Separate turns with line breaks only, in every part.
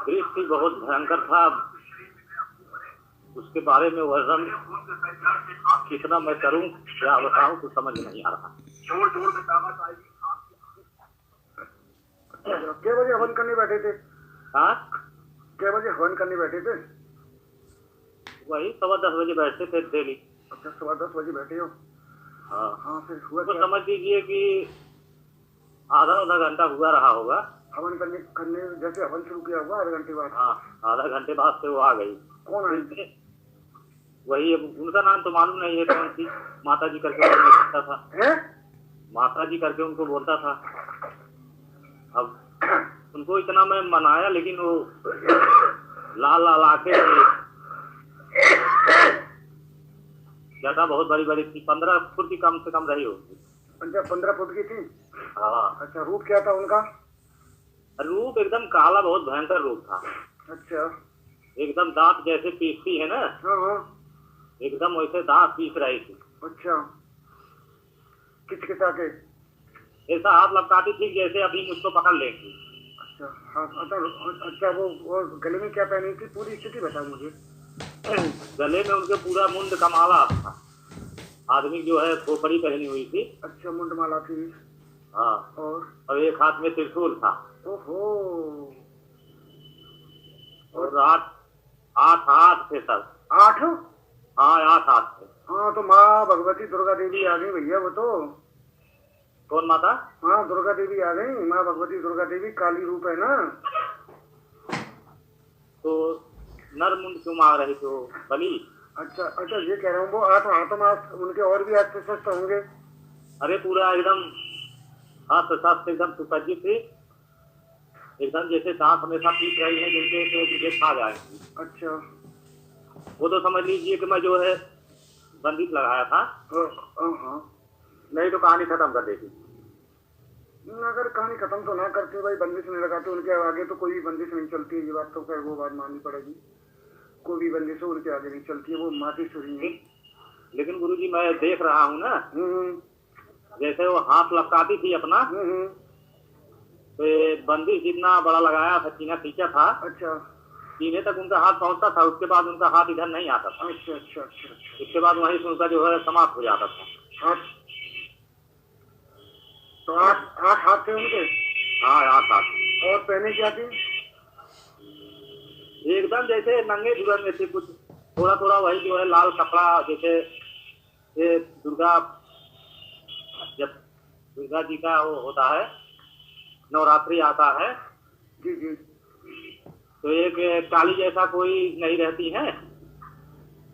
दृश्य थी, बहुत भयंकर था। उसके बारे में वर्णन कितना मैं करूं, क्या बताऊं, कुछ समझ नहीं आ रहा।
क्या बजे हवन करने बैठे थे?
हाँ,
क्या बजे हवन करने बैठे थे?
वही 10:15 बजे बैठते थे डेली।
अच्छा, 10:15 बजे बैठे हो?
हाँ
हाँ, फिर हुआ
तो
क्या?
समझ लीजिए कि आधा घंटा हुआ रहा होगा।
हवन करने जैसे हवन शुरू किया हुआ आधे घंटे बाद?
हाँ, आधा घंटे बाद से वो आ गई।
कौन आई?
वही, अब उनका नाम तो मालूम नहीं है कौन सी, माता जी करके उनको बोलता था।
है?
माता जी करके उनको बोलता था। अब उनको इतना मैं मनाया, लेकिन वो लाल लाल आके ज्यादा बहुत बड़ी बड़ी थी, 15 फुट की कम से कम रही होगी।
अच्छा, 15 फुट की थी?
हाँ।
अच्छा, रूप क्या था उनका?
रूप एकदम काला, बहुत भयंकर रूप था।
अच्छा।
एकदम दांत जैसे पीसती है ना,
हाँ हाँ,
एकदम वैसे दांत पीस रही थी।
अच्छा, किचकिचा के?
ऐसा हाथ लपकाती थी जैसे अभी मुझको पकड़ लेंगी।
अच्छा, हाँ, अच्छा, वो गले में क्या पहनी थी? पूरी स्थिति बता मुझे।
गले में उनके पूरा मुंड का माला था। आदमी जो है खोपड़ी पहनी हुई थी।
अच्छा, मुंड माला थी।
हाँ, और एक हाथ में त्रिशूल था।
ओहो।
और आठ हाथ थे सब।
8?
हाँ, 8 हाथ थे।
हाँ, तो माँ भगवती दुर्गा देवी आ गई भैया, वो तो।
कौन माता?
हाँ, दुर्गा देवी आ गई, माँ भगवती दुर्गा देवी, काली रूप है ना।
तो नर मुंड क्यों मांग रहे थे बलि?
अच्छा अच्छा, ये कह रहा हूँ, वो 8 हाथों में उनके और भी अस्त्र शस्त्र होंगे?
अरे पूरा एकदम हाथ शस्त्र एकदम सुसज्जित थी, एकदम जैसे दांत हमेशा पीस रही है, जिनके तो मुझे खा जाएंगी।
अच्छा।
वो तो समझ लीजिए कि मैं जो है बंदिश लगाया था।
हाँ,
नहीं तो कहानी खत्म कर देती।
अगर कहानी खत्म तो ना करते भाई, बंदिश नहीं लगाते, उनके आगे तो कोई भी बंदिश नहीं चलती है। ये बात तो खैर वो बात माननी पड़ेगी, कोई भी बंदिश हो उनके आगे नहीं चलती है, वो मातेश्वरी है।
लेकिन गुरुजी मैं देख रहा हूँ ना, जैसे वो हाथ लपकाती थी अपना, तो बंदिश जितना बड़ा लगाया था, सीना खींचा था। अच्छा। सीने तक उनका हाथ पहुंचता था, उसके बाद उनका हाथ इधर नहीं आता था। अच्छा अच्छा अच्छा। उसके बाद वहीं से उनका जो है समाप्त हो जाता था। तो 8 हाथ थे उनके? हाँ, 8 हाथ। और पहने क्या थी? एकदम जैसे नंगे दुल्हन में थे, कुछ थोड़ा थोड़ा वही जो है लाल कपड़ा, जैसे ये जब दुर्गा जी का वो होता है, नवरात्रि आता है जी जी, तो एक काली जैसा कोई नहीं रहती है?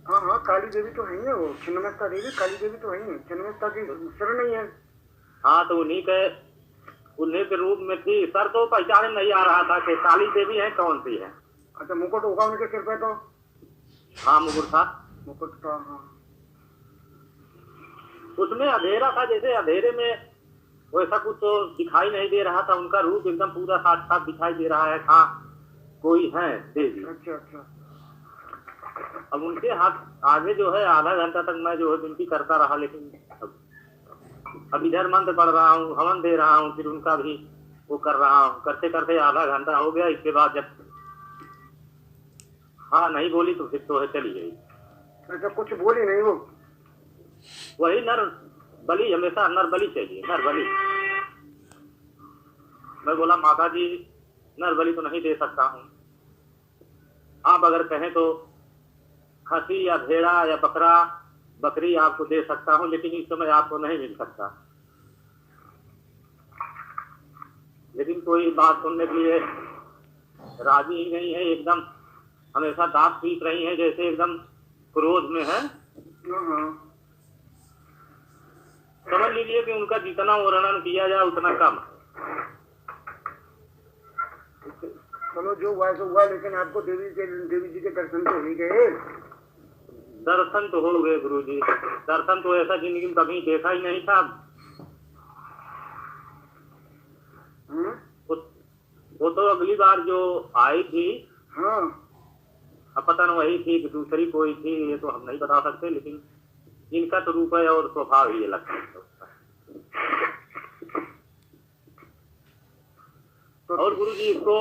हाँ हाँ, काली देवी तो है ही, वो छिन्नमस्ता देवी काली देवी तो है ही, छिन्नमस्ता की सर नहीं है। हाँ, तो उन्हीं के रूप में थी। सर तो पहचाने नहीं आ रहा था कि काली देवी है कौन सी है। अच्छा, मुकुट होगा उनके सिर पे तो? हाँ, मुकुट था। मुकुट था, हाँ। उसमें अंधेरा था, जैसे अंधेरे में वैसा कुछ तो दिखाई नहीं दे रहा था। उनका रूप एकदम पूरा साफ साफ दिखाई दे रहा है, हाँ कोई है देवी। अच्छा अच्छा। अब उनके हाथ आगे जो है आधा घंटा तक मैं जो है विनती करता रहा, लेकिन अब इधर मंत्र पढ़ रहा हूँ, हवन दे रहा हूँ, फिर उनका भी वो कर रहा हूँ, करते करते आधा घंटा हो गया। इसके बाद जब हाँ नहीं बोली तो फिर तो है चली गई। अच्छा, कुछ बोली नहीं वो? वही नर बलि, हमेशा नर बलि चाहिए, नर बलि। मैं बोला माता जी नर बलि तो नहीं दे सकता हूँ, आप अगर कहें तो खसी या भेड़ा या बकरी आपको दे सकता हूँ, लेकिन इस समय आपको नहीं मिल सकता। लेकिन कोई बात सुनने के लिए राजी ही नहीं है, एकदम हमेशा दांत पीस रही है, जैसे एकदम क्रोध में है। समझ लीजिए कि उनका जितना वर्णन किया जाए उतना कम। चलो जो हुआ सो हुआ, लेकिन आपको देवी जी के दर्शन तो हो गए? दर्शन तो हो गए गुरुजी, दर्शन तो ऐसा जिंदगी में कभी देखा ही नहीं था। वो तो अगली बार जो आई थी, हाँ, अब पता नहीं वही थी कि दूसरी कोई थी, ये तो हम नहीं बता सकते, लेकिन इनका तो रूप है और स्वभाव ही लगता है। तो और गुरुजी इसको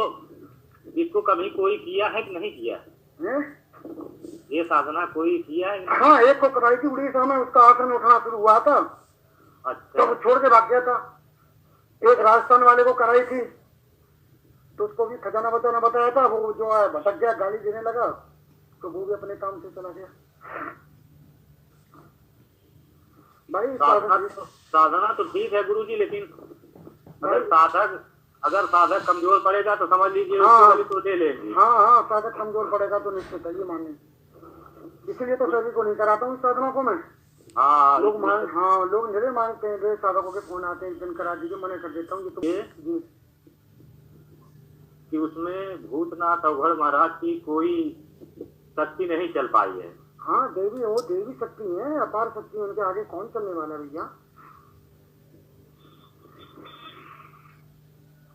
इसको कभी कोई किया है कि नहीं किया है? ये साधना कोई किया है?
हाँ, एक को कराई थी उड़ीसा में, उसका आसन उठना शुरू हुआ था।
अच्छा।
तो छोड़ के भाग गया था। एक राजस्थान वाले को कराई थी, तो उसको भी खजाना बताना बताया था, वो जो है भटक गया, गाली देने लगा, तो वो भी अपने काम से चला गया। भाई
साधना तो ठीक है गुरुजी, लेकिन अगर साधक कमजोर पड़ेगा तो समझ लीजिए तो दे लेंगे।
हाँ, साधक कमजोर पड़ेगा तो निश्चित है, ये मानिए। इसीलिए तो सभी को नहीं कराता हूँ साधना को मैं। लोग मेरे मांगते हैं, साधकों के फोन आते हैं, एक दिन करा दीजिए, मना कर देता हूँ। ये तो
कि उसमें भूतनाथ अवघड़ महाराज की कोई शक्ति नहीं चल पाई है।
हाँ, देवी वो देवी शक्ति है, अपार शक्ति, उनके आगे कौन चलने वाला भैया।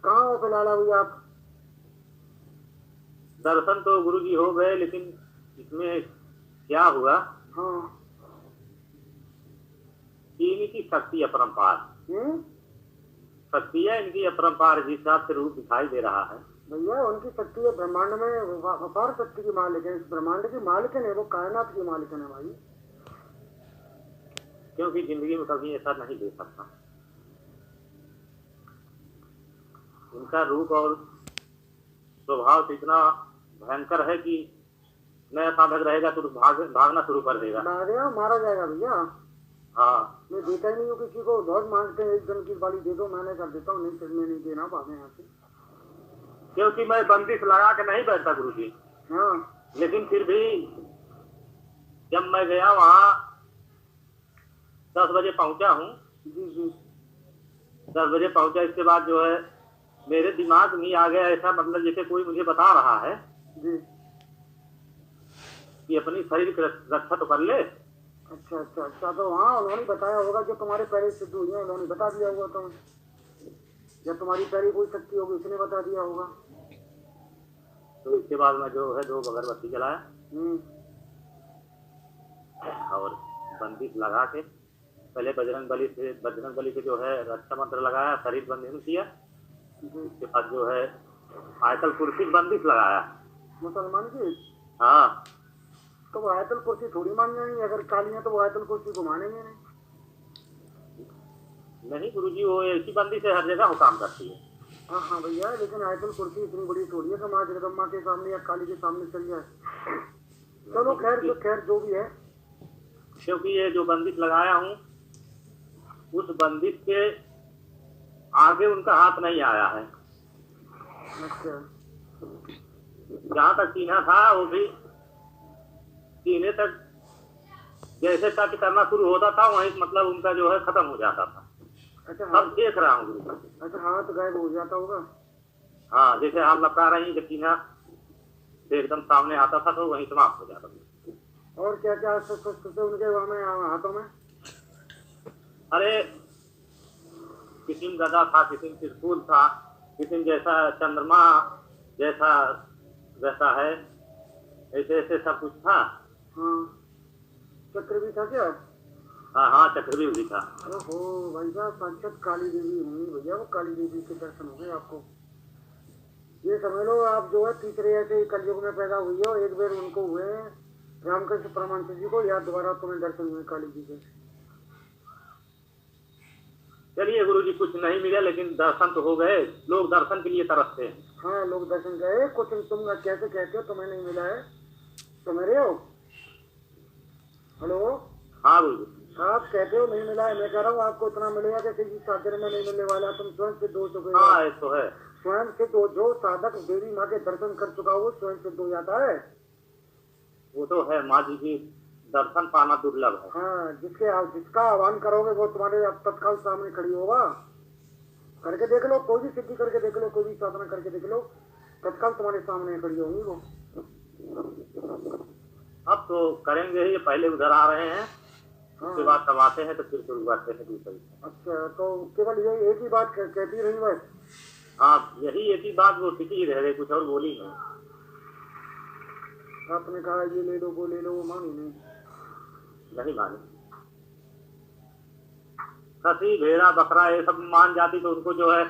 कहाँ हो फिलहाल अभी आप?
दर्शन तो गुरुजी हो गए, लेकिन इसमें क्या हुआ?
हाँ,
इनकी शक्ति अपरंपार शक्ति है, इनकी अपरंपार, जिस हिसाब से रूप दिखाई दे रहा है
भैया, उनकी शक्ति है, ब्रह्मांड में अपार शक्ति की मालिक है, इस ब्रह्मांड की मालिक है, वो कायनात की मालिक है भाई।
क्योंकि जिंदगी में कभी ऐसा नहीं दे सकता। उनका रूप और स्वभाव तो इतना भयंकर है कि नया साधक रहेगा तो भागना शुरू कर देगा,
मारा जाएगा भैया।
हाँ,
मैं देता ही नहीं हूँ किसी को, बहुत मांगते हैं, एक दिन की बाली दे दो, मैंने कर देता हूँ, नहीं फिर मैं नहीं देना भागे यहाँ से।
क्योंकि मैं बंदिश लगा के नहीं बैठता गुरुजी।
हाँ,
लेकिन फिर भी जब मैं गया वहाँ 10 बजे पहुँचा हूँ।
जी
10 बजे पहुँचा, इसके बाद जो है मेरे दिमाग में आ गया ऐसा, मतलब जैसे कोई मुझे बता रहा है
जी
कि अपनी शरीर की रक्षा तो कर ले।
अच्छा, तो हाँ, उन्होंने बताया होगा, जो तुम्हारे पैरे सिद्ध हुई है उन्होंने बता दिया होगा तुम्हें, या तुम्हारी पैरी कोई शक्ति होगी उसने बता दिया होगा।
तो इसके बाद मैं जो है 2 अगरबत्ती जलाया और बंदिश लगा के पहले बजरंग बली से जो है रक्षा मंत्र लगाया, शरीर बंधन किया। इसके बाद जो है आयतल कुर्सी बंदिश लगाया।
मुसलमान की?
हाँ,
तो वो आयतल कुर्सी थोड़ी मान जाएंगे, अगर काली है तो वो आयतल कुर्सी को मानेंगे
नहीं गुरुजी, वो ऐसी बंदी से हर जगह वो काम करती है।
हाँ भैया, लेकिन आयतल कुर्सी इतनी बड़ी थोड़ी है कि माँ जगदम्बा के सामने या काली के सामने चल जाए। चलो खैर जो भी है,
क्योंकि ये जो बंदिश लगाया हूँ उस बंदिश के आगे उनका हाथ नहीं आया है।
अच्छा,
जहाँ तक सीना था वो भी सीने तक जैसे टच करना शुरू होता था वहीं मतलब उनका जो है खत्म हो जाता था।
अच्छा,
अब देख रहा हूँ।
अच्छा, हाथ गायब हो जाता होगा।
हाँ, जैसे हाथ लपका रही जब सीना एकदम सामने आता था तो वहीं समाप्त हो जाता था।
और क्या क्या उनके वहाँ हाथों में?
अरे किसी में गदा था, किसी में त्रिशूल था, किसी में जैसा चंद्रमा जैसा रहता है ऐसे ऐसे सब कुछ था।
हाँ, चक्र भी था क्या?
हाँ, चक्र भी था।
ओहो भाई साहब, साक्षात काली देवी होंगी भैया, वो काली देवी के दर्शन हो गए आपको। ये समझ लो आप जो है तीसरे ऐसे कलयुग में पैदा हुई हो, एक बार उनको हुए रामकृष्ण परमहंस जी को, या दोबारा तुम्हें दर्शन हुए काली जी के।
चलिए गुरुजी, कुछ नहीं मिला लेकिन दर्शन तो हो गए। लोग दर्शन के लिए तरसते हैं।
हाँ, लोग दर्शन गए, कुछ तुम कैसे कहते हो तुम्हें नहीं मिला है? तुम रहे हो? हेलो,
हाँ गुरुजी,
आप कहते हो नहीं मिला है, मैं कह रहा हूँ आपको इतना मिलेगा कि किसी साधन में नहीं मिलने वाला। तुम स्वयं से दो चुके।
हाँ, ये तो है।
स्वयं से दो, जो साधक देवी माँ के दर्शन कर चुका वो स्वयं से दो जाता है।
वो तो है, माँ जी की दर्शन पाना दुर्लभ है।
हाँ, जिसका आह्वान करोगे वो तुम्हारे तत्काल सामने खड़ी होगा। करके देख लो, कोई भी सिद्धि करके देख लो, कोई भी साधना करके देख लो, तत्काल तुम्हारे सामने खड़ी होगी वो।
अब तो करेंगे ही, पहले उधर आ रहे हैं।
हाँ,
उसके बाद तब आते हैं तो फिर शुरू करते हैं दूसरी।
अच्छा, तो केवल ये एक ही बात कहती रही बस?
हाँ, यही एक ही बात वो टिकी रह गई, कुछ और बोली नहीं।
आपने कहा ये ले लो वो ले लो, वो मानी
नहीं मानी। खसी भेड़ा बकरा ये सब मान जाती तो उनको जो है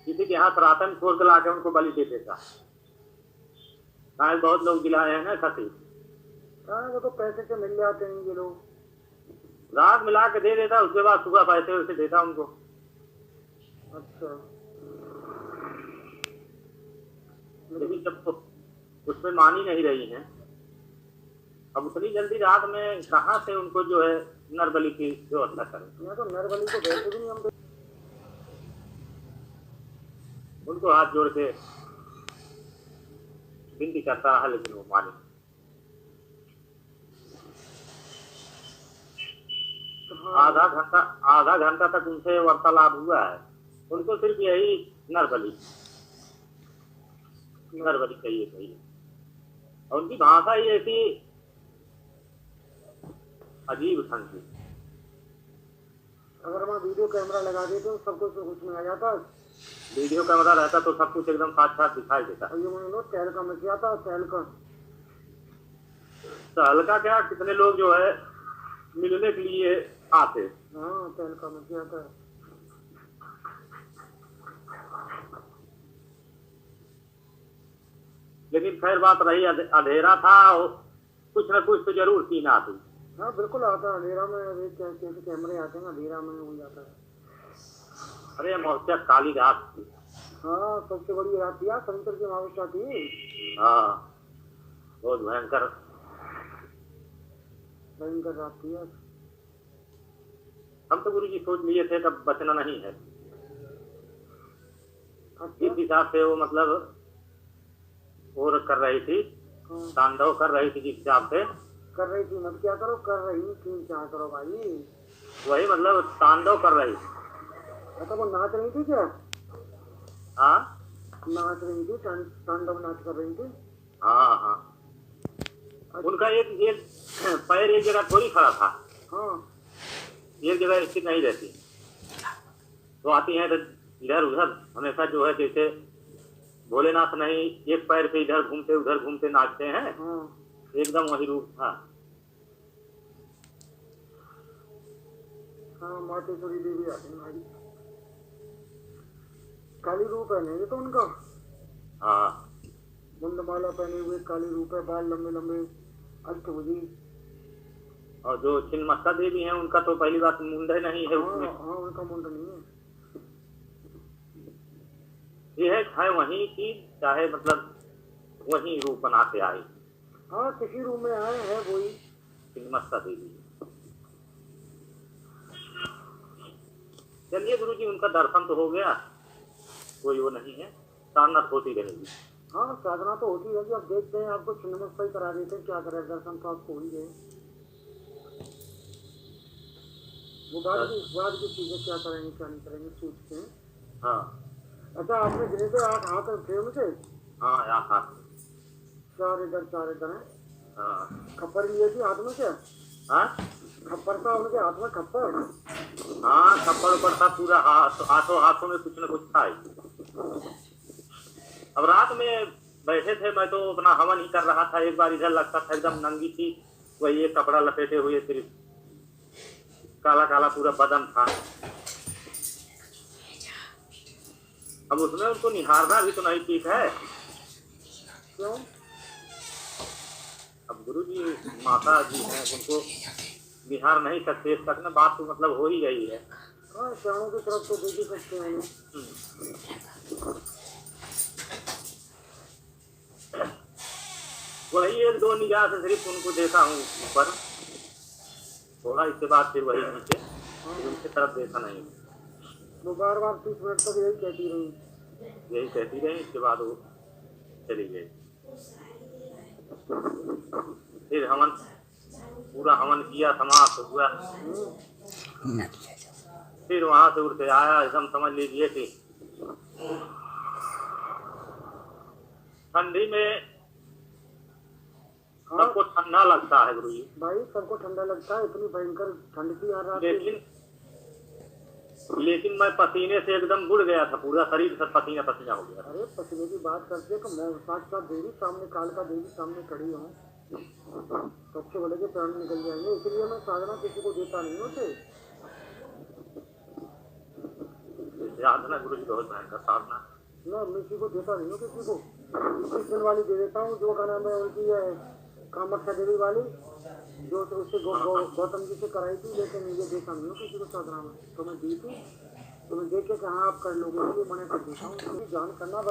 किसी के यहाँ सनातन खोल के लाके उनको बलि दे देता। आज बहुत लोग दिलाए हैं ना खसी।
हाँ वो तो पैसे से मिल जाते हैं ये लोग।
रात मिला के दे देता, उसके बाद सुबह पैसे वैसे देता उनको।
अच्छा
लेकिन जब उसमें मान ही नहीं रही है, अब उतनी जल्दी रात में कहाँ से उनको जो है नरबली की व्यवस्था करें।
मैं तो नरबली को वैसे भी नहीं हम
उनको हाथ जोड़ के विनती करता है, लेकिन वो माने। आधा घंटा तक उनसे वार्तालाप हुआ है। उनको सिर्फ यही नरबली चाहिए। और उनकी भाषा ही ऐसी अजीब ढंग की।
अगर वहाँ वीडियो कैमरा लगा दे तो सब कुछ उसमें आ जाता।
वीडियो कैमरा रहता तो सब कुछ एकदम साथ दिखाई देता।
और ये मान लो तहलका मच जाता।
तहलका क्या, कितने लोग जो है मिलने के लिए आते।
हाँ तहलका मच जाता है।
लेकिन खैर बात रही, अंधेरा था, कुछ न कुछ तो जरूर सीन आती।
हाँ बिल्कुल आता है अंधेरा में। कैसे कैमरे आते हैं अंधेरा में हो जाता है।
अरे अमावस्या काली रात थी।
हाँ सबसे बड़ी रात थी यार, शनिचर की अमावस्या थी।
हाँ बहुत भयंकर
रात थी यार।
हम तो गुरु जी सोच लिए थे तब बचना नहीं है।
अच्छा?
इस हिसाब से वो मतलब और कर रही थी, तांडव कर रही थी जिस हिसाब से
कर रही थी। मत क्या करो, कर रही थी क्या करो भाई।
वही मतलब तांडव कर रही थी।
अच्छा वो नाच रही थी क्या?
हाँ
नाच रही थी, तांडव नाच कर रही थी।
हाँ हाँ। अच्छा। उनका एक पैर एक जगह थोड़ी खड़ा था।
हाँ
एक जगह स्थिर नहीं रहती। तो आती है तो इधर उधर हमेशा जो है, जैसे भोलेनाथ नहीं एक पैर पे इधर घूमते नाचते हैं।
हाँ।
एकदम वही रूप था।
हाँ मातेश्वरी देवी आती है भाई। काली रूप है नहीं तो उनका।
हाँ
मुंडमाला पहने हुए काली रूप है, बाल लंबे लंबे, अष्टभुजी।
और जो छिन्नमस्ता देवी है उनका तो पहली बात मुंड नहीं है उसमें।
हाँ उनका मुंड नहीं है।
ये है वहीं की, चाहे मतलब वही रूप बना के आए।
हाँ किसी रूम में आए हैं वही
छिन्नमस्ता देवी। चलिए गुरु जी, उनका दर्शन तो हो गया, कोई वो नहीं है, साधना होती रहेगी।
हाँ साधना तो होती रहेगी। अब देखते हैं, आपको छिन्नमस्ता ही करा देते हैं, क्या करें, दर्शन तो आपको ही गए। वो बाद की चीजें क्या करेंगे क्या नहीं करेंगे सोचते हैं।
हाँ
अच्छा आपने गिने थे 8 हाथ थे उनके।
हाँ हाथ
4 इधर 4 इधर है।
हाँ।
खप्पर लिए थी हाथ में क्या?
हाँ
खप्पर था उनके हाथ में, खप्पर।
हाँ खप्पर ऊपर था पूरा, हाथों में कुछ न कुछ था। अब रात में बैठे थे, मैं तो अपना हवन ही कर रहा था। एक बार इधर लगता था एकदम नंगी थी, वही एक कपड़ा लपेटे हुए, सिर्फ काला काला पूरा बदन था। अब उसमें उनको निहारना भी तो नहीं ठीक है।
क्यों?
अब गुरु जी माता जी हैं, उनको निहार नहीं सकते, तक न बात तो मतलब हो ही गई है।
हाँ चारों की तरफ तो देख ही सकते हैं।
वही 1-2 निगाह से सिर्फ उनको देखा हूँ ऊपर थोड़ा, इसके बाद फिर वही नीचे, उनकी तरफ देखा नहीं।
वो बार 30 मिनट तक यही कहती रही।
इसके बाद वो चली गई। फिर पूरा हवन किया, समाप्त हुआ। फिर वहां से उठ के आया, एकदम समझ लीजिए कि ठंडी में सबको ठंडा लगता है गुरु जी।
भाई सबको ठंडा लगता है, इतनी भयंकर ठंड थी यार।
लेकिन मैं पसीने से एकदम बुड़ गया था, पूरा शरीर से पसीना पसीना हो गया।
अरे पसीने की बात करते तो मैं साक्षात देवी सामने, कालका देवी सामने खड़ी हूँ, सबसे बड़े के प्राण निकल जाएंगे। इसलिए मैं साधना किसी को देता नहीं होते।
साधना गुरु जी बहुत भयंकर साधना,
मैं किसी को देता नहीं हूँ किसी को। 21 दिन वाली दे देता हूँ, जो का नाम है उनकी है कामाख्या देवी वाली, जो उससे गौतम जी से कराई थी, लेकिन ये देखा नहीं हो किसी को साधना में, तो मैं दी थी, तो मैं देख के हाँ आप कर लोगे, ये मना कर देता हूँ, जान करना।